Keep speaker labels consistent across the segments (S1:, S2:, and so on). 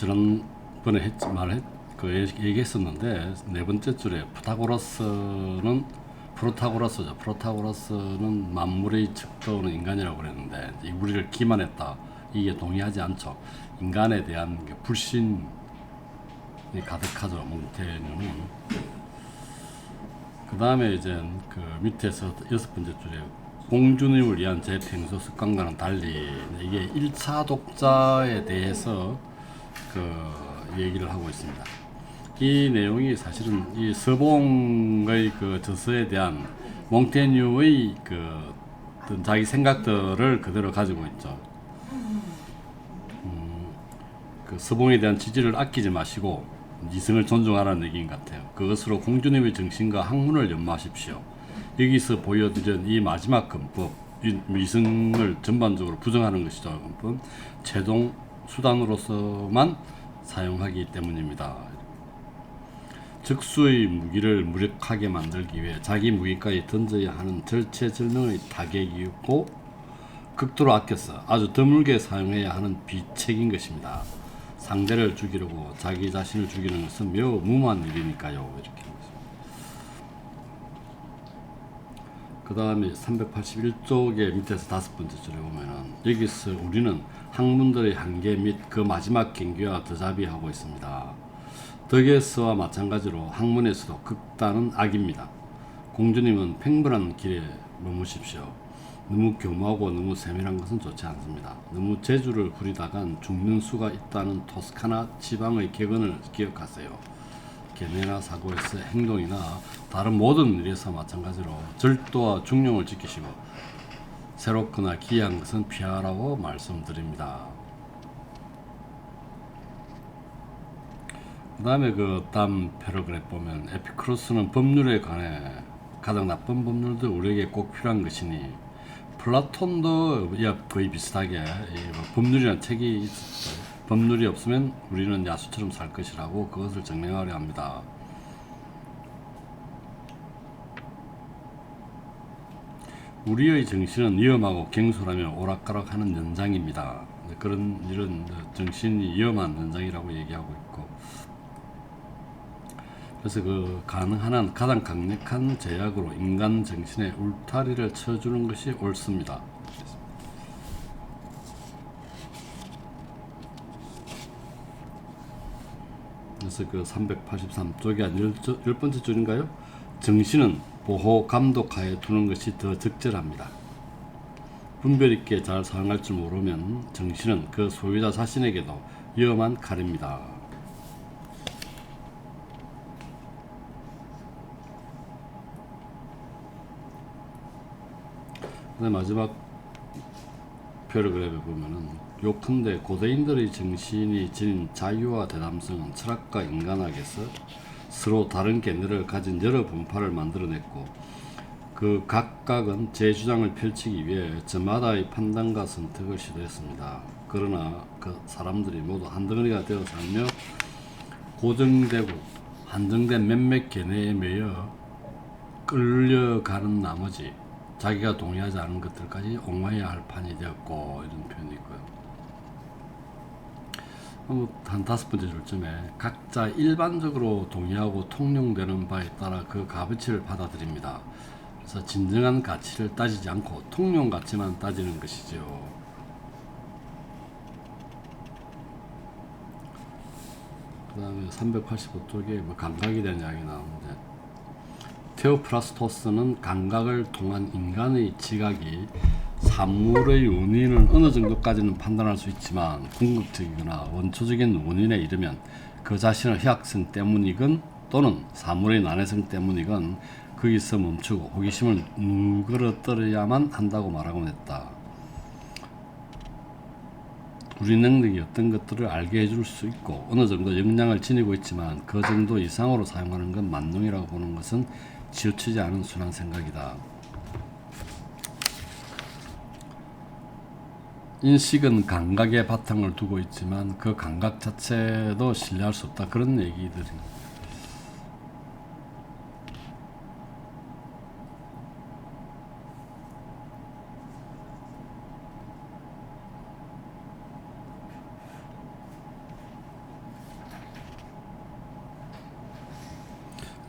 S1: 지난번에 얘기했었는데 네 번째 줄에 프로타고라스는 만물의 척도는 인간이라고 그랬는데 이 우리를 기만했다. 이게 동의하지 않죠. 인간에 대한 불신이 가득하죠. 몽테뉴는. 그 다음에 이제 그 밑에서 여섯 번째 줄에 공주님을 위한 제 평소 습관과는 달리 이게 1차 독자에 대해서 그 얘기를 하고 있습니다. 이 내용이 사실은 이 서봉의 그 저서에 대한 몽테뉴의 그 자기 생각들을 그대로 가지고 있죠. 그 서봉에 대한 지지를 아끼지 마시고 이성을 존중하라는 얘기인 것 같아요. 그것으로 공주님의 정신과 학문을 연마하십시오. 여기서 보여드린 이 마지막 근법, 이성을 전반적으로 부정하는 것이죠. 근법, 최종 수단으로서만 사용하기 때문입니다. 적수의 무기를 무력하게 만들기 위해 자기 무기까지 던져야 하는 절체절명의 타격이고 극도로 아껴서 아주 드물게 사용해야 하는 비책인 것입니다. 상대를 죽이려고 자기 자신을 죽이는 것은 매우 무모한 일이니까요. 이렇게. 그 다음에 381쪽의 밑에서 다섯 번째 줄에 보면은 여기서 우리는 학문들의 한계 및 그 마지막 경계와 더잡이하고 있습니다. 덕에서와 마찬가지로 학문에서도 극단은 악입니다. 공주님은 평범한 길에 머무십시오. 너무 교묘하고 너무 세밀한 것은 좋지 않습니다. 너무 재주를 부리다간 죽는 수가 있다는 토스카나 지방의 격언을 기억하세요. 견해나 사고에서 행동이나 다른 모든 일에서 마찬가지로 절도와 중용을 지키시고 새롭거나 기이한 것은 피하라고 말씀드립니다. 그 다음에 그 다음 패러그래프 보면 에피크로스는 법률에 관해 가장 나쁜 법률도 우리에게 꼭 필요한 것이니 플라톤도 거의 비슷하게 법률이라는 책이 있었어요. 법률이 없으면 우리는 야수처럼 살 것이라고 그것을 증명하려 합니다. 우리의 정신은 위험하고 경솔하며 오락가락하는 연장입니다. 그런 이런 정신이 위험한 연장이라고 얘기하고 있고, 그래서 그 가능한 한 가장 강력한 제약으로 인간 정신의 울타리를 쳐주는 것이 옳습니다. 그래서 그 383쪽이 한 10번째 줄인가요? 정신은 보호, 감독하에 두는 것이 더 적절합니다. 분별 있게 잘 사용할 줄 모르면 정신은 그 소유자 자신에게도 위험한 칼입니다. 마지막 패러그래프에 보면은 요컨대 고대인들의 정신이 지닌 자유와 대담성은 철학과 인간학에서 서로 다른 견해를 가진 여러 분파를 만들어냈고 그 각각은 제 주장을 펼치기 위해 저마다의 판단과 선택을 시도했습니다. 그러나 그 사람들이 모두 한덩어리가 되어 살며 고정되고 한정된 몇몇 견해에 매여 끌려가는 나머지 자기가 동의하지 않은 것들까지 옹호해야 할 판이 되었고, 이런 표현이 있고요. 한 다섯 번째 줄쯤에 각자 일반적으로 동의하고 통용되는 바에 따라 그 값어치를 받아들입니다. 그래서 진정한 가치를 따지지 않고 통용 가치만 따지는 것이죠. 그 다음에 385쪽에 감각에 대한 이야기 나오는데 테오프라스토스는 감각을 통한 인간의 지각이 사물의 원인을 어느 정도까지는 판단할 수 있지만 궁극적이거나 원초적인 원인에 이르면 그 자신의 희약성 때문이건 또는 사물의 난해성 때문이건 거기서 멈추고 호기심을 누그러뜨려야만 한다고 말하곤 했다. 우리 능력이 어떤 것들을 알게 해줄 수 있고 어느 정도 역량을 지니고 있지만 그 정도 이상으로 사용하는 건 만능이라고 보는 것은 치우치지 않은 순한 생각이다. 인식은 감각의 바탕을 두고 있지만 그 감각 자체도 신뢰할 수 없다. 그런 얘기들이.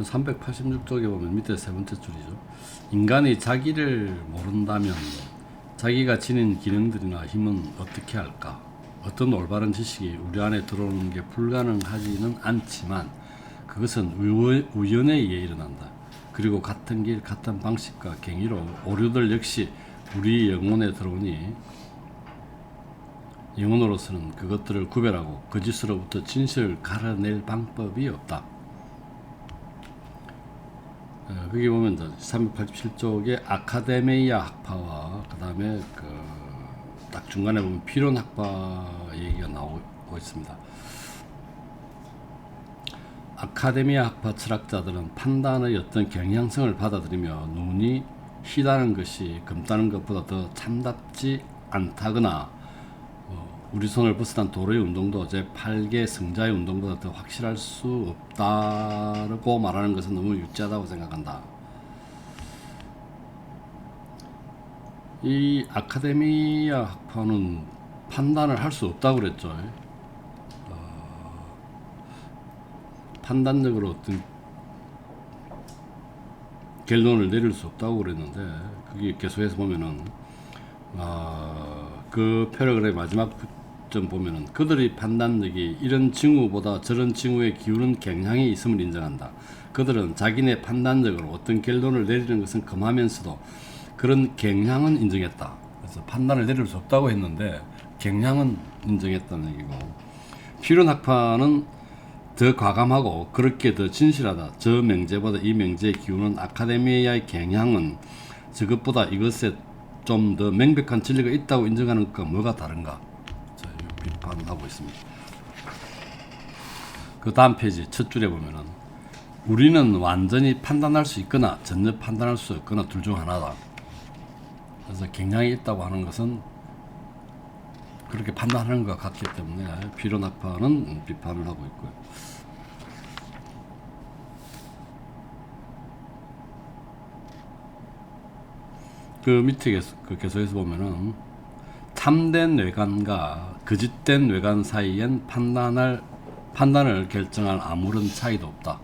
S1: 386쪽에 보면 밑에 세 번째 줄이죠. 인간이 자기를 모른다면 자기가 지닌 기능들이나 힘은 어떻게 할까? 어떤 올바른 지식이 우리 안에 들어오는 게 불가능하지는 않지만 그것은 우연에 의해 일어난다. 그리고 같은 길, 같은 방식과 경위로 오류들 역시 우리 영혼에 들어오니 영혼으로서는 그것들을 구별하고 거짓으로부터 진실을 가려낼 방법이 없다. 거기 보면 387쪽에 아카데미아 학파와 그 다음에 딱 중간에 보면 필론 학파 얘기가 나오고 있습니다. 아카데미아 학파 철학자들은 판단의 어떤 경향성을 받아들이며 눈이 희다는 것이 검다는 것보다 더 참답지 않다거나 우리 손을 벗어난 도로의 운동도 제8개 성자의 운동보다 더 확실할 수 없다고 말하는 것은 너무 유치하다고 생각한다. 이 아카데미아 학파는 판단을 할 수 없다고 그랬죠. 판단적으로 어떤 결론을 내릴 수 없다고 그랬는데 그게 계속해서 보면은 그 패러그래프 마지막 점 보면은 그들의 판단력이 이런 징후보다 저런 징후에 기우는 경향이 있음을 인정한다. 그들은 자기네 판단적으로 어떤 결론을 내리는 것은 금하면서도 그런 경향은 인정했다. 그래서 판단을 내릴 수 없다고 했는데 경향은 인정했다는 얘기고, 필론 학파는 더 과감하고 그렇게 더 진실하다. 저 명제보다 이 명제에 기우는 아카데미아의 경향은 저것보다 이것에 좀 더 명백한 진리가 있다고 인정하는 것과 뭐가 다른가? 비판하고 있습니다. 그 다음 페이지 첫 줄에 보면은 우리는 완전히 판단할 수 있거나 전혀 판단할 수 없거나 둘 중 하나다. 그래서 경향이 있다고 하는 것은 그렇게 판단하는 것과 같기 때문에 필론 학파는 비판을 하고 있고요. 그 밑에 계속해서 보면은 참된 외관과 거짓된 외관 사이엔 판단을 결정할 아무런 차이도 없다.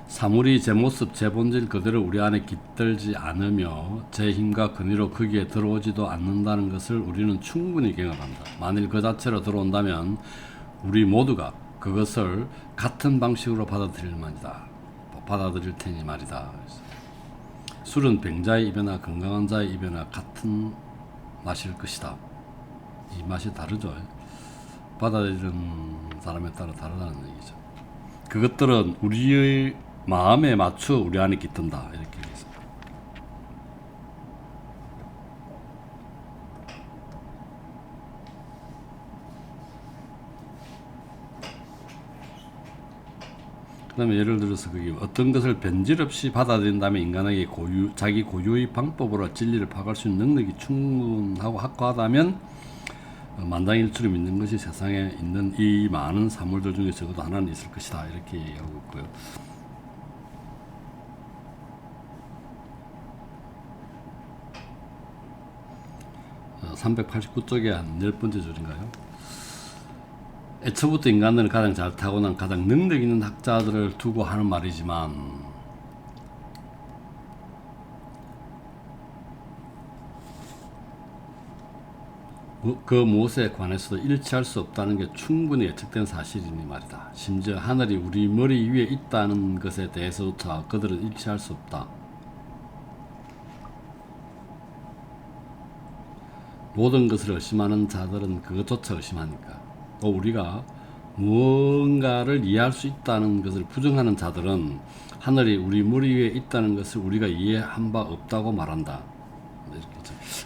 S1: 사물이 제 모습, 제 본질 그대로 우리 안에 깃들지 않으며 제 힘과 근위로 거기에 들어오지도 않는다는 것을 우리는 충분히 경험한다. 만일 그 자체로 들어온다면 우리 모두가 그것을 같은 방식으로 받아들일 테니 말이다. 술은 병자의 입에나 건강한 자의 입에나 같은 맛일 것이다. 이 맛이 다르죠. 받아들이는 사람에 따라 다르다는 얘기죠. 그것들은 우리의 마음에 맞춰 우리 안에 깃든다. 이렇게 얘기했습니다. 그 다음에 예를 들어서 그게 어떤 것을 변질 없이 받아들인다면 인간에게 자기 고유의 방법으로 진리를 파악할 수 있는 능력이 충분하고 확고하다면 만장일치로 믿는 것이 세상에 있는 이 많은 사물들 중에 적어도 하나는 있을 것이다. 이렇게 얘기하고 있고요. 389쪽에 한 10번째 줄인가요? 애초부터 인간들은 가장 잘 타고난 가장 능력 있는 학자들을 두고 하는 말이지만 그 무엇에 관해서도 일치할 수 없다는 게 충분히 예측된 사실이니 말이다. 심지어 하늘이 우리 머리 위에 있다는 것에 대해서조차 그들은 일치할 수 없다. 모든 것을 의심하는 자들은 그것조차 의심하니까. 또 우리가 무언가를 이해할 수 있다는 것을 부정하는 자들은 하늘이 우리 머리 위에 있다는 것을 우리가 이해한 바 없다고 말한다.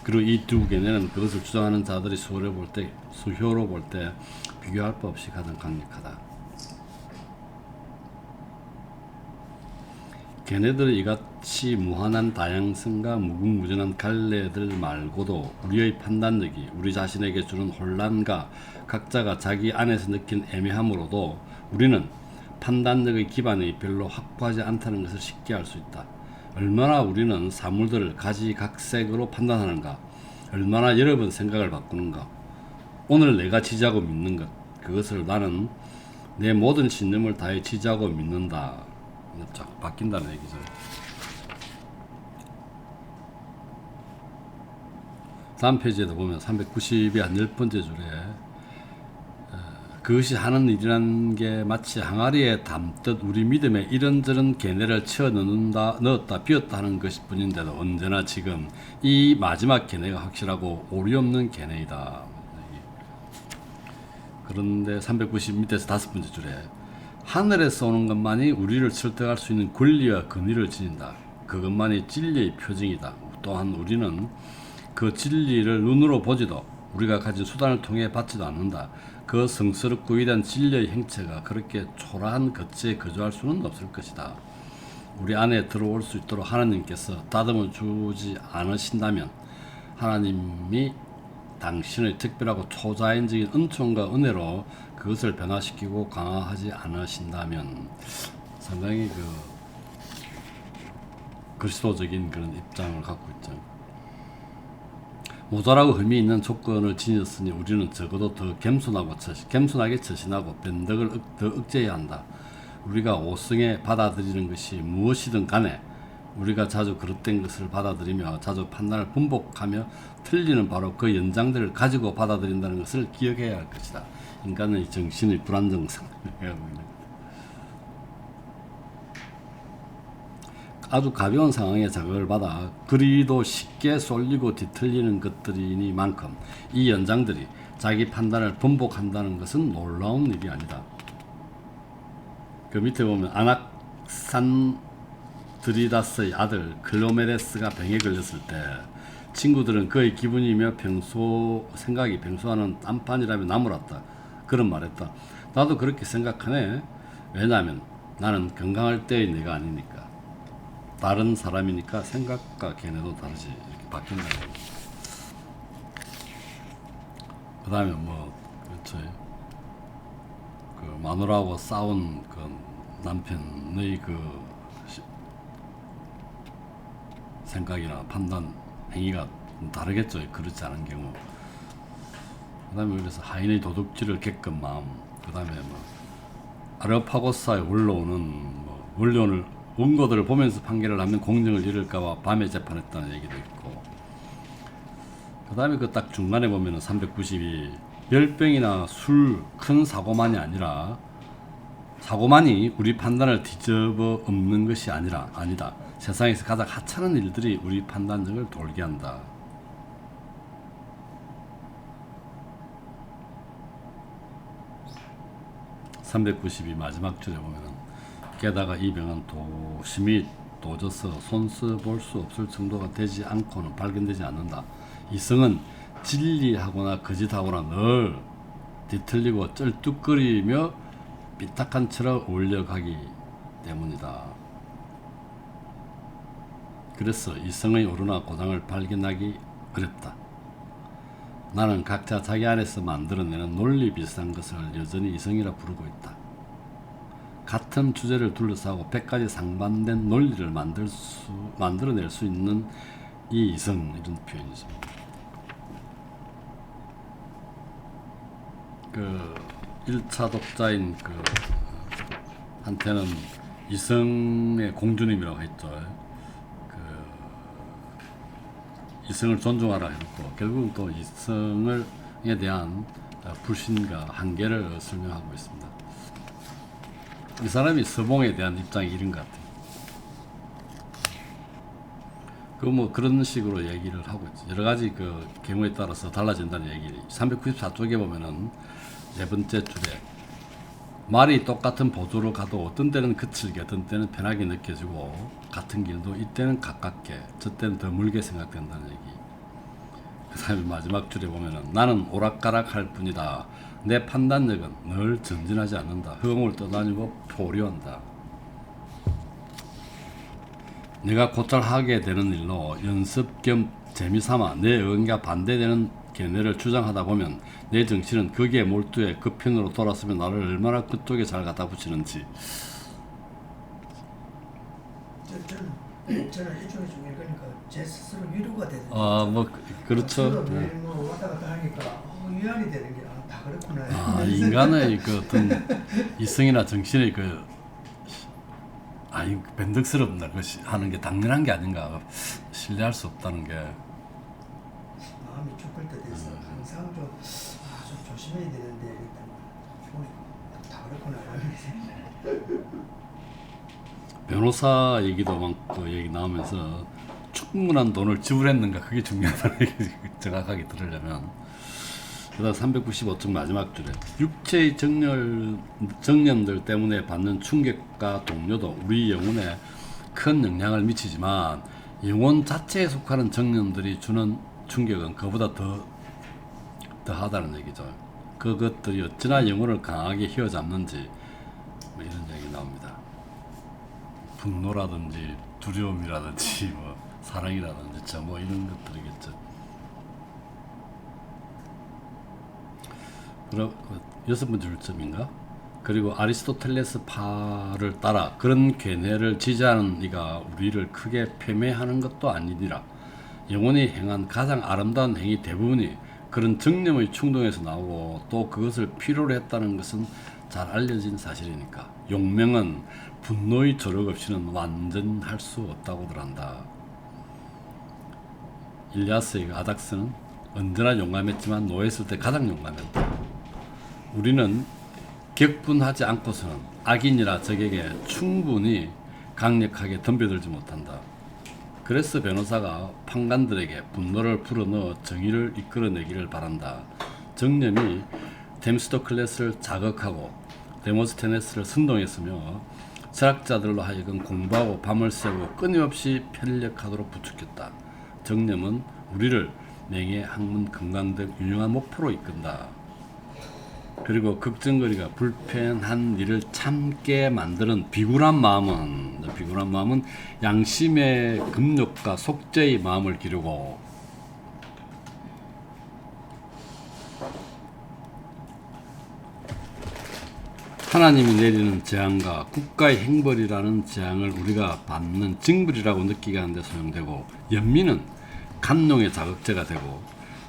S1: 그리고 이 두 개는 그것을 주장하는 자들이 수효로 볼 때 비교할 바 없이 가장 강력하다. 걔네들의 이같이 무한한 다양성과 무궁무진한 갈래들 말고도 우리의 판단력이 우리 자신에게 주는 혼란과 각자가 자기 안에서 느낀 애매함으로도 우리는 판단력의 기반이 별로 확고하지 않다는 것을 쉽게 알 수 있다. 얼마나 우리는 사물들을 가지각색으로 판단하는가, 얼마나 여러 번 생각을 바꾸는가. 오늘 내가 지지하고 믿는 것, 그것을 나는 내 모든 신념을 다해 지지하고 믿는다. 자꾸 바뀐다는 얘기죠. 다음 페이지에도 보면 390의 한 10번째 줄에 그것이 하는 일이라는 게 마치 항아리에 담듯 우리 믿음에 이런저런 개내를 치어 넣었다 비웠다 하는 것일 뿐인데도 언제나 지금 이 마지막 개내가 확실하고 오리 없는 개내이다. 그런데 390 밑에서 5번째 줄에 하늘에서 오는 것만이 우리를 설득할 수 있는 권리와 권위를 지닌다. 그것만이 진리의 표징이다. 또한 우리는 그 진리를 눈으로 보지도 우리가 가진 수단을 통해 받지도 않는다. 그 성스럽고 위대한 진리의 행체가 그렇게 초라한 것에 거주할 수는 없을 것이다. 우리 안에 들어올 수 있도록 하나님께서 다듬어 주지 않으신다면, 하나님이 당신의 특별하고 초자연적인 은총과 은혜로 그것을 변화시키고 강화하지 않으신다면, 상당히 그리스도적인 그런 입장을 갖고 있죠. 모자라고 의미 있는 조건을 지녔으니 우리는 적어도 더 겸손하게 처신하고 변덕을 더 억제해야 한다. 우리가 오성에 받아들이는 것이 무엇이든 간에 우리가 자주 그릇된 것을 받아들이며 자주 판단을 분복하며 틀리는 바로 그 연장들을 가지고 받아들인다는 것을 기억해야 할 것이다. 인간의 정신의 불안정성을 해하고 있는 것. 아주 가벼운 상황에 자극을 받아 그리도 쉽게 쏠리고 뒤틀리는 것들이니만큼 이 연장들이 자기 판단을 번복한다는 것은 놀라운 일이 아니다. 그 밑에 보면 아낙산드리다스의 아들 클로메레스가 병에 걸렸을 때 친구들은 그의 기분이며 생각이 평소와는 딴판이라며 나무랐다. 그런 말했다. 나도 그렇게 생각하네. 왜냐하면 나는 건강할 때의 내가 아니니까. 다른 사람이니까 생각과 걔네도 다르지. 이렇게 바뀐다. 그 다음에 그렇죠. 그 마누라하고 싸운 그 남편의 생각이나 판단, 행위가 다르겠죠. 그렇지 않은 경우. 그 다음에 그래서 하인의 도둑질을 겪은 마음. 그 다음에 아레오파고스의 원론을 원고들을 보면서 판결을 하면 공정을 잃을까봐 밤에 재판했다는 얘기도 있고, 그 다음에 그 딱 중간에 보면은 392 열병이나 술 큰 사고만이 아니라 사고만이 우리 판단을 뒤집어 엎는 것이 아니다. 세상에서 가장 하찮은 일들이 우리 판단력을 돌게 한다. (392) 마지막 줄에 보면은 게다가 이 병은 도심이 도져서 손수 볼 수 없을 정도가 되지 않고는 발견되지 않는다. 이성은 진리하거나 거짓하거나 늘 뒤틀리고 쩔뚝거리며 삐딱한 철학 올려가기 때문이다. 그래서 이성의 오르나 고장을 발견하기 어렵다. 나는 각자 자기 안에서 만들어내는 논리 비슷한 것을 여전히 이성이라 부르고 있다. 같은 주제를 둘러싸고 100가지 상반된 논리를 만들어낼 수 있는 이 이성, 이런 표현이죠. 그 1차 독자인 한테는 이성의 공주님이라고 했죠. 이성을 존중하라 해놓고 결국은 또 이성에 대한 불신과 한계를 설명하고 있습니다. 이 사람이 서봉에 대한 입장이 이런 것 같아요. 그런 식으로 얘기를 하고 있죠. 여러 가지 경우에 따라서 달라진다는 얘기를 394쪽에 보면은 네 번째 줄에 말이 똑같은 보조로 가도 어떤 때는 거칠게 어떤 때는 편하게 느껴지고 같은 길도 이때는 가깝게 저때는 더 멀게 생각된다는 얘기. 그 다음에 마지막 줄에 보면은 나는 오락가락할 뿐이다. 내 판단력은 늘 전진하지 않는다. 허공을 떠다니고 포류한다. 내가 곧잘 하게 되는 일로 연습 겸 재미삼아 내 의견과 반대되는 견해를 주장하다 보면 내 정신은 거기에 몰두해 그 편으로 돌아서면 나를 얼마나 그쪽에 잘 갖다 붙이는지.
S2: 저는 일종의 좀 읽으니까 제 스스로 위로가 되는
S1: 뭐 그렇죠.
S2: 스스로 매일 뭐 왔다 갔다 하니까 위안이 되는 게 다 그렇구나.
S1: 인간의 그 어떤 이성이나 정신의 변덕스럽다 것이 하는 게 당연한 게 아닌가. 신뢰할 수 없다는 게.
S2: 마음이 좁을 때 돼서 항상 좀 조심해야 되는데 일단 다 그렇구나.
S1: 변호사 얘기도 많고 얘기 나오면서 충분한 돈을 지불했는가 그게 중요하다는 얘기 정확하게 들으려면. 그다음 395쪽 마지막 줄에 육체의 정념들 때문에 받는 충격과 동요도 우리 영혼에 큰 영향을 미치지만 영혼 자체에 속하는 정념들이 주는 충격은 그보다 더하다는 얘기죠. 그것들이 어찌나 영혼을 강하게 휘어잡는지 뭐 이런 얘기 나옵니다. 분노라든지 두려움이라든지 뭐 사랑이라든지 뭐 이런 것들이겠죠. 그럼 6번째 줄점인가? 그리고 아리스토텔레스파를 따라 그런 괴뇌를 지지하는 이가 우리를 크게 폄훼하는 것도 아니니라. 영혼이 행한 가장 아름다운 행위 대부분이 그런 정념의 충동에서 나오고 또 그것을 필요로 했다는 것은 잘 알려진 사실이니까 용맹은 분노의 조력 없이는 완전할 수 없다고들 한다. 일리아스의 아닥스는 언제나 용감했지만 노예했을 때 가장 용감했다. 우리는 격분하지 않고서는 악인이라 적에게 충분히 강력하게 덤벼들지 못한다. 그래서 변호사가 판관들에게 분노를 불어넣어 정의를 이끌어내기를 바란다. 정념이 템스토클레스를 자극하고 데모스테네스를 선동했으며 철학자들로 하여금 공부하고 밤을 새고 끊임없이 편력하도록 부추겼다. 정념은 우리를 명예, 학문, 건강 등 유용한 목표로 이끈다. 그리고 걱정거리가 불편한 일을 참게 만드는 비굴한 마음은 양심의 금욕과 속죄의 마음을 기르고 하나님이 내리는 재앙과 국가의 행벌이라는 재앙을 우리가 받는 징벌이라고 느끼게 하는 데 소용되고 연민은 감동의 자극제가 되고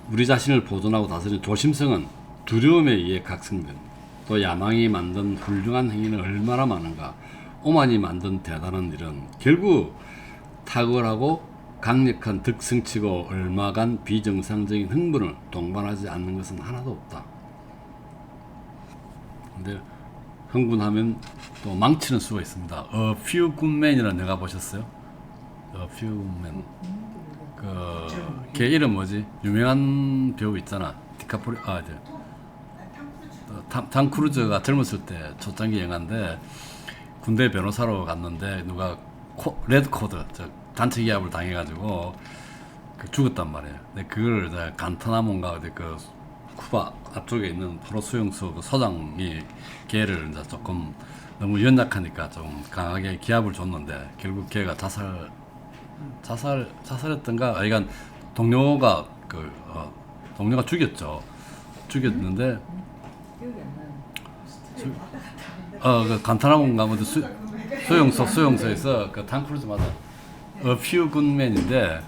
S1: 우리 자신을 보존하고 다스리는 조심성은 두려움에 의해 각성된 또 야망이 만든 훌륭한 행위는 얼마나 많은가. 오만이 만든 대단한 일은 결국 탁월하고 강력한 득성치고 얼마간 비정상적인 흥분을 동반하지 않는 것은 하나도 없다. 근데 흥분하면 또 망치는 수가 있습니다. A Few Good Men이라는 영화 보셨어요? A Few Good Men. 걔 이름 뭐지? 유명한 배우 있잖아. 디카프리 탐 크루즈가 젊었을 때 초창기 영화인데 군대 변호사로 갔는데 누가 레드 코드 단체 기합을 당해가지고 죽었단 말이에요. 근데 그걸 간타나몬가 어디 쿠바 앞쪽에 있는 포로 수용소 소장이 걔를 이제 조금 너무 연약하니까 좀 강하게 기합을 줬는데 결국 걔가 자살했던가. 그러니까 동료가 죽였죠. 죽였는데 그 간타나몬 가면 수용소에서 그 탕크루즈마다 A Few Good Men인데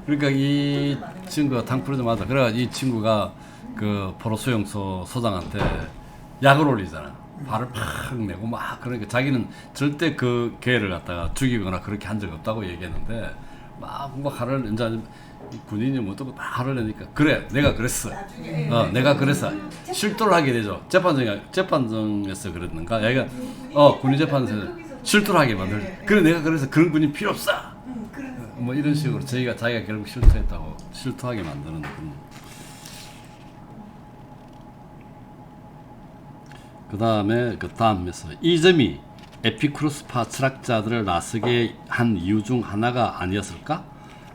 S1: 그러니까 이 친구가 탕크루즈마다 그래가 이 친구가 그 포로 수용소 소장한테 약을 올리잖아. 발을 팍 내고 막 그러니까 자기는 절대 그 개를 갖다가 죽이거나 그렇게 한 적 없다고 얘기했는데 막 뭔가 화를 이제 군인이 뭐 또 화를 내니까 그래 내가 그랬어. 내가 그랬어. 실토를 하게 되죠. 재판정에서 그랬는가? 얘가 군인 재판에서 실토를 하게 만들죠. 그래 내가 그래서 그런 군인 필요 없어. 뭐 이런 식으로 자기가 결국 실토했다고 실토하게 만드는 그런. 그 다음에서 이 점이 에피쿠로스파 철학자들을 나서게 한 이유 중 하나가 아니었을까?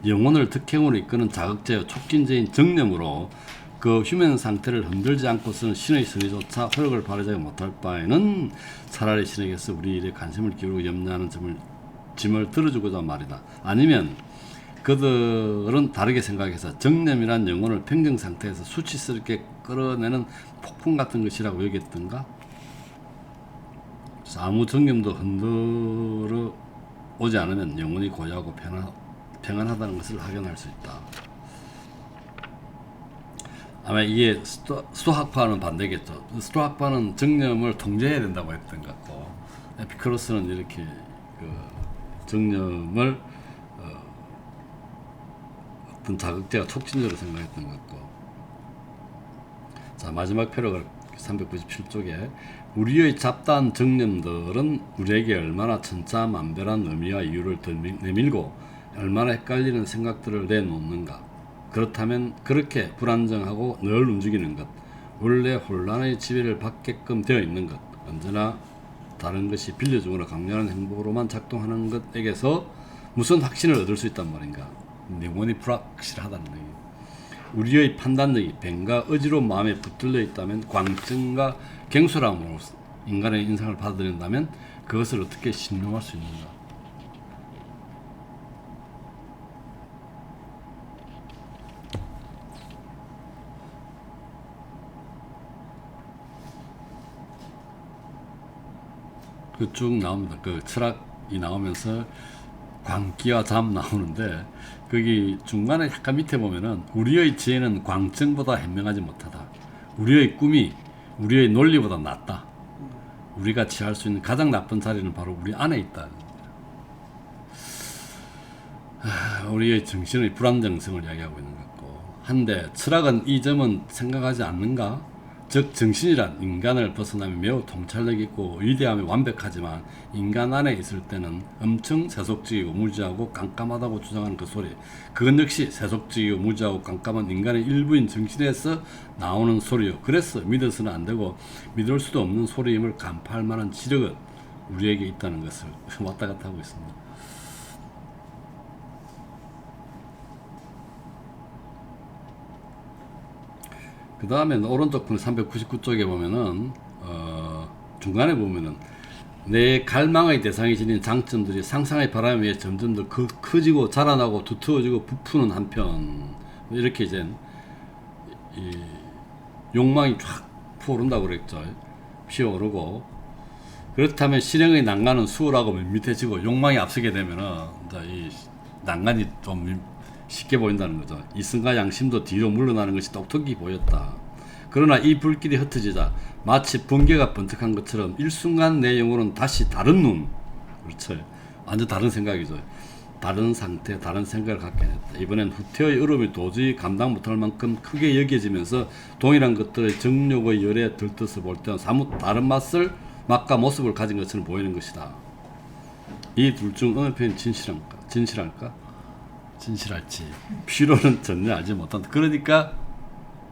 S1: 영혼을 득행으로 이끄는 자극제와 촉진제인 정념으로 그 휴면 상태를 흔들지 않고서는 신의 선의조차 허락을 바라지 못할 바에는 차라리 신에게서 우리 일에 관심을 기울이고 염려하는 짐을 들어주고자 말이다. 아니면 그들은 다르게 생각해서 정념이란 영혼을 평정 상태에서 수치스럽게 끌어내는 폭풍 같은 것이라고 여겼던가? 아무 정념도 흔들어 오지 않으면 영원히 고요하고 평안하다는 것을 확인할 수 있다. 아마 이게 스토학파는 반대겠죠. 스토학파는 정념을 통제해야 된다고 했던 것 같고, 에피크로스는 이렇게 그 정념을 어떤 자극제가 촉진적으로 생각했던 것 같고. 자, 마지막 패러그래프 397쪽에 우리의 잡다한 정념들은 우리에게 얼마나 천차만별한 의미와 이유를 내밀고 얼마나 헷갈리는 생각들을 내놓는가. 그렇다면 그렇게 불안정하고 늘 움직이는 것, 원래 혼란의 지배를 받게끔 되어 있는 것, 언제나 다른 것이 빌려주거나 강요하는 행복으로만 작동하는 것에게서 무슨 확신을 얻을 수 있단 말인가. 영원히 불확실하다는 얘기. 우리의 판단력이 뱀과 의지로 마음에 붙들려 있다면, 광증과 갱소람으로 인간의 인상을 받아들인다면 그것을 어떻게 신용할 수 있는가. 그 쭉 나옵니다. 그 철학이 나오면서 광기와 잠 나오는데, 거기 중간에 약간 밑에 보면은 우리의 지혜는 광증보다 현명하지 못하다. 우리의 꿈이 우리의 논리보다 낫다. 우리가 취할 수 있는 가장 나쁜 자리는 바로 우리 안에 있다. 우리의 정신의 불안정성을 이야기하고 있는 것 같고, 한데 철학은 이 점은 생각하지 않는가? 즉 정신이란 인간을 벗어나면 매우 통찰력 있고 위대하며 완벽하지만 인간 안에 있을 때는 엄청 세속적이고 무지하고 깜깜하다고 주장하는 그 소리, 그건 역시 세속적이고 무지하고 깜깜한 인간의 일부인 정신에서 나오는 소리요. 그래서 믿어서는 안 되고 믿을 수도 없는 소리임을 간파할 만한 지력은 우리에게 있다는 것을 왔다 갔다 하고 있습니다. 그 다음에 오른쪽 분 399쪽에 보면은 중간에 보면은 내 갈망의 대상이 지닌 장점들이 상상의 바람에 의해 점점 더 커지고 자라나고 두터워지고 부푸는 한편, 이렇게 이제 이 욕망이 쫙 부어오른다고 그랬죠. 피어오르고, 그렇다면 실행의 난간은 수월하고 밋밋해지고 욕망이 앞서게 되면은 이 난간이 좀 쉽게 보인다는 거죠. 이성과 양심도 뒤로 물러나는 것이 똑똑히 보였다. 그러나 이 불길이 흩어지자 마치 번개가 번쩍한 것처럼 일순간 내 영혼은 다시 다른 눈, 그렇죠, 완전 다른 생각이죠. 다른 상태, 다른 생각을 갖게 됐다. 이번엔 후퇴의 얼음이 도저히 감당 못할 만큼 크게 여겨지면서 동일한 것들의 정욕의 열에 들떠서 볼 때는 사뭇 다른 맛과 모습을 가진 것처럼 보이는 것이다. 이 둘 중 어느 편이 진실할까? 진실할지 피로는 전혀 알지 못한다. 그러니까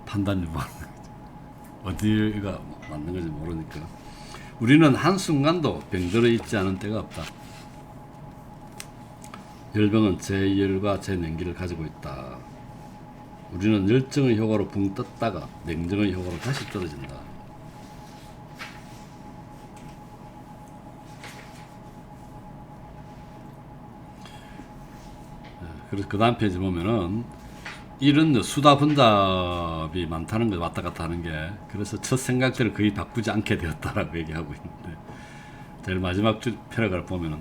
S1: 판단이 맞는 거죠. 어디가 맞는 건지 모르니까. 우리는 한순간도 병들어 있지 않은 때가 없다. 열병은 제 열과 제 냉기를 가지고 있다. 우리는 열정의 효과로 붕 떴다가 냉정의 효과로 다시 떨어진다. 그래서 그 다음 페이지 보면은 이런 수다 번잡이 많다는 거, 왔다 갔다 하는 게, 그래서 첫 생각들을 거의 바꾸지 않게 되었다라고 얘기하고 있는데, 제일 마지막 패러그래프 보면은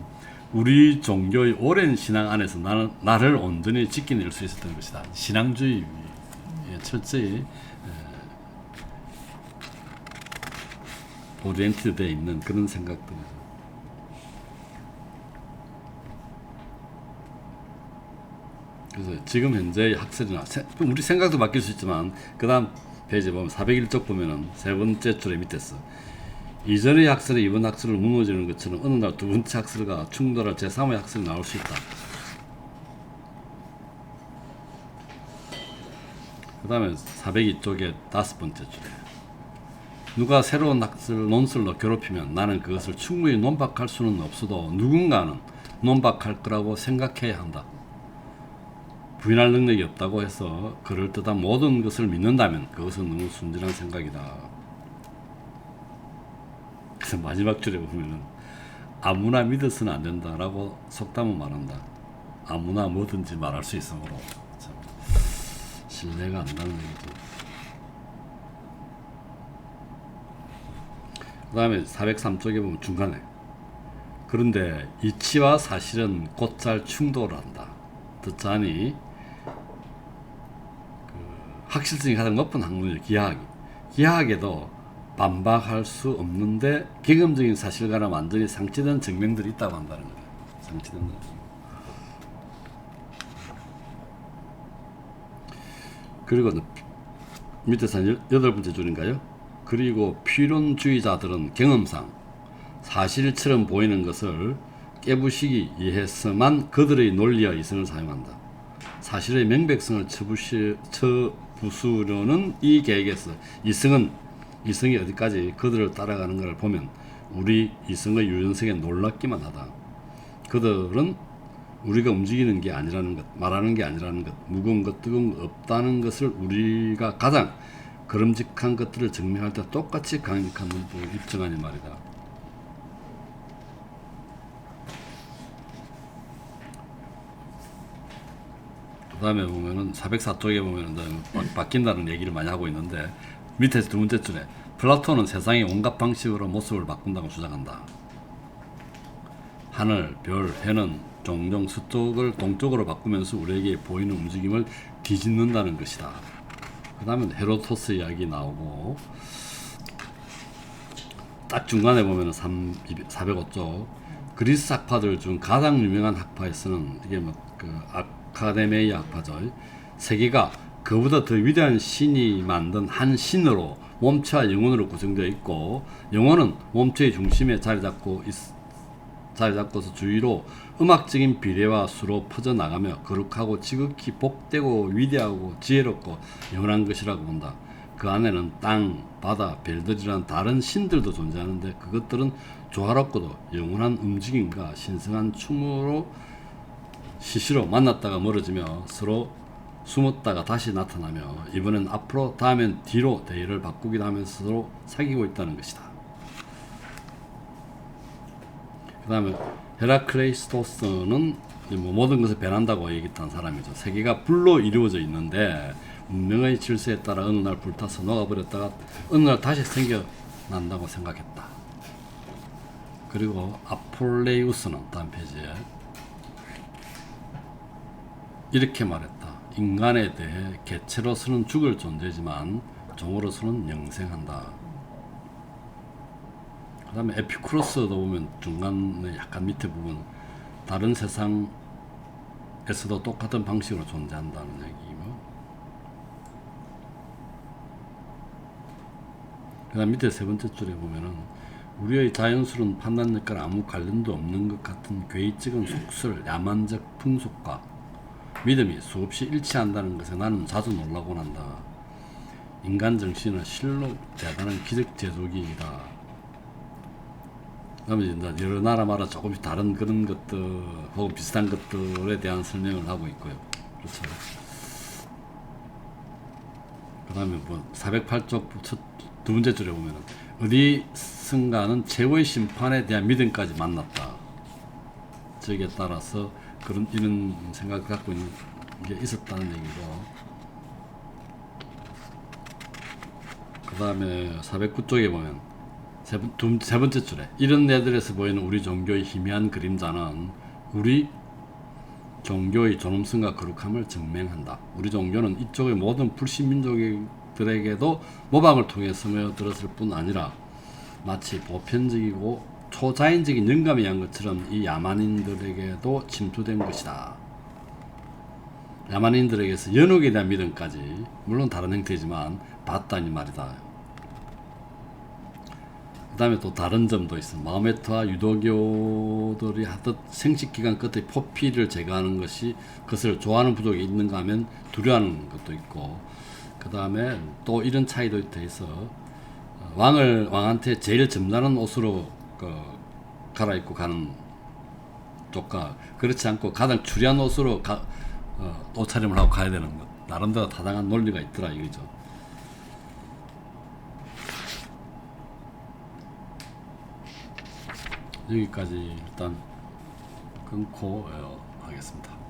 S1: 우리 종교의 오랜 신앙 안에서 나를 온전히 지켜낼 수 있었던 것이다. 신앙주의의 철저히 오리엔티드 되어 있는 그런 생각들이죠. 그래서 지금 현재의 학설이나 우리 생각도 바뀔 수 있지만, 그 다음 페이지 보면 401쪽 보면은 세 번째 줄에 밑에서 이전의 학설이 이번 학설을 무너지는 것처럼 어느 날 두 번째 학설과 충돌할 제3의 학설이 나올 수 있다. 그 다음에 402쪽에 다섯 번째 줄에 누가 새로운 학설을 논설로 괴롭히면 나는 그것을 충분히 논박할 수는 없어도 누군가는 논박할 거라고 생각해야 한다. 부인할 능력이 없다고 해서 그럴듯한 모든 것을 믿는다면 그것은 너무 순진한 생각이다. 그래서 마지막 줄에 보면은 아무나 믿어서는 안 된다라고 속담은 말한다. 아무나 뭐든지 말할 수 있으므로 참 신뢰가 안 가는 얘기죠. 그 다음에 403쪽에 보면 중간에 그런데 이치와 사실은 곧잘 충돌을 한다. 듣자니 확실성이 가장 높은 학문이죠. 기하학에도 반박할 수 없는데 경험적인 사실과는 완전히 상치된 증명들이 있다고 한다는 거예요. 상치된 거. 그리고 밑에서 한 8번째 줄인가요? 그리고 필론주의자들은 경험상 사실처럼 보이는 것을 깨부시기 위해서만 그들의 논리와 이성을 사용한다. 사실의 명백성을 쳐부수려는 이 계획에서 이성이 어디까지 그들을 따라가는가를 보면 우리 이성의 유연성에 놀랍기만 하다. 그들은 우리가 움직이는 게 아니라는 것, 말하는 게 아니라는 것, 무거운 것, 뜨거운 것 없다는 것을 우리가 가장 그름직한 것들을 증명할 때 똑같이 강력한 문법을 입증하니 말이다. 그 다음에 보면은 404쪽에 보면은 바뀐다는 얘기를 많이 하고 있는데 밑에서 두 번째 줄에 플라톤은 세상의 온갖 방식으로 모습을 바꾼다고 주장한다. 하늘, 별, 해는 종종 서쪽을 동쪽으로 바꾸면서 우리에게 보이는 움직임을 뒤집는다는 것이다. 그 다음에 헤로토스 이야기 나오고 딱 중간에 보면은 405쪽 그리스 학파들 중 가장 유명한 학파에서는 이게 아카데미아 학파죠. 세계가 그보다 더 위대한 신이 만든 한 신으로 몸체와 영혼으로 구성되어 있고 영혼은 몸체의 중심에 자리 잡고서 주위로 음악적인 비례와 수로 퍼져나가며 거룩하고 지극히 복되고 위대하고 지혜롭고 영원한 것이라고 본다. 그 안에는 땅, 바다, 별들이란 다른 신들도 존재하는데 그것들은 조화롭고도 영원한 움직임과 신성한 춤으로 시시로 만났다가 멀어지며 서로 숨었다가 다시 나타나며 이번엔 앞으로 다음엔 뒤로 대의를 바꾸기도 하면서 서로 사귀고 있다는 것이다. 그 다음에 헤라클레이스토스는 모든 것을 변한다고 얘기했던 사람이죠. 세계가 불로 이루어져 있는데 운명의 질서에 따라 어느 날 불타서 녹아버렸다가 어느 날 다시 생겨난다고 생각했다. 그리고 아폴레이우스는 다음 페이지에 이렇게 말했다. 인간에 대해 개체로서는 죽을 존재지만 종으로서는 영생한다. 그 다음에 에피쿠로스도 보면 중간에 약간 밑에 부분 다른 세상에서도 똑같은 방식으로 존재한다는 얘기고 그 다음 밑에 세 번째 줄에 보면은 우리의 자연스러운 판단력과 아무 관련도 없는 것 같은 괴이적인 속설, 야만적 풍속과 믿음이 수없이 일치한다는 것에 나는 자주 놀라곤 한다. 인간 정신은 실로 대단한 기적 제조기이다. 그다음에 이제 여러 나라마다 조금씩 다른 그런 것들 혹은 비슷한 것들에 대한 설명을 하고 있고요. 그렇죠. 그다음에 408쪽 두 번째 줄에 보면은 어디선가는 최후의 심판에 대한 믿음까지 만났다. 저기에 따라서 이런 생각을 갖고 있는 게 있었다는 얘기고. 그 다음에 409쪽에 보면 세 번째 줄에 이런 애들에서 보이는 우리 종교의 희미한 그림자는 우리 종교의 존엄성과 거룩함을 증명한다. 우리 종교는 이쪽의 모든 불신민족들에게도 모방을 통해 스며들었을 뿐 아니라 마치 보편적이고 초자연적인 영감이 한 것처럼 이 야만인들에게도 침투된 것이다. 야만인들에게서 연옥에 대한 믿음까지 물론 다른 형태지만 봤다니 말이다. 그 다음에 또 다른 점도 있습니다. 마호메트와 유도교들이 하듯 생식기간 끝에 포피를 제거하는 그것을 좋아하는 부족이 있는가 하면 두려워하는 것도 있고, 그 다음에 또 이런 차이도 있어. 왕한테 제일 점잖은 옷으로 갈아입고 가는 쪽과 그렇지 않고 가장 추리한 옷으로 옷차림을 하고 가야 되는 것, 나름대로 타당한 논리가 있더라 이거죠. 여기까지 일단 끊고 하겠습니다.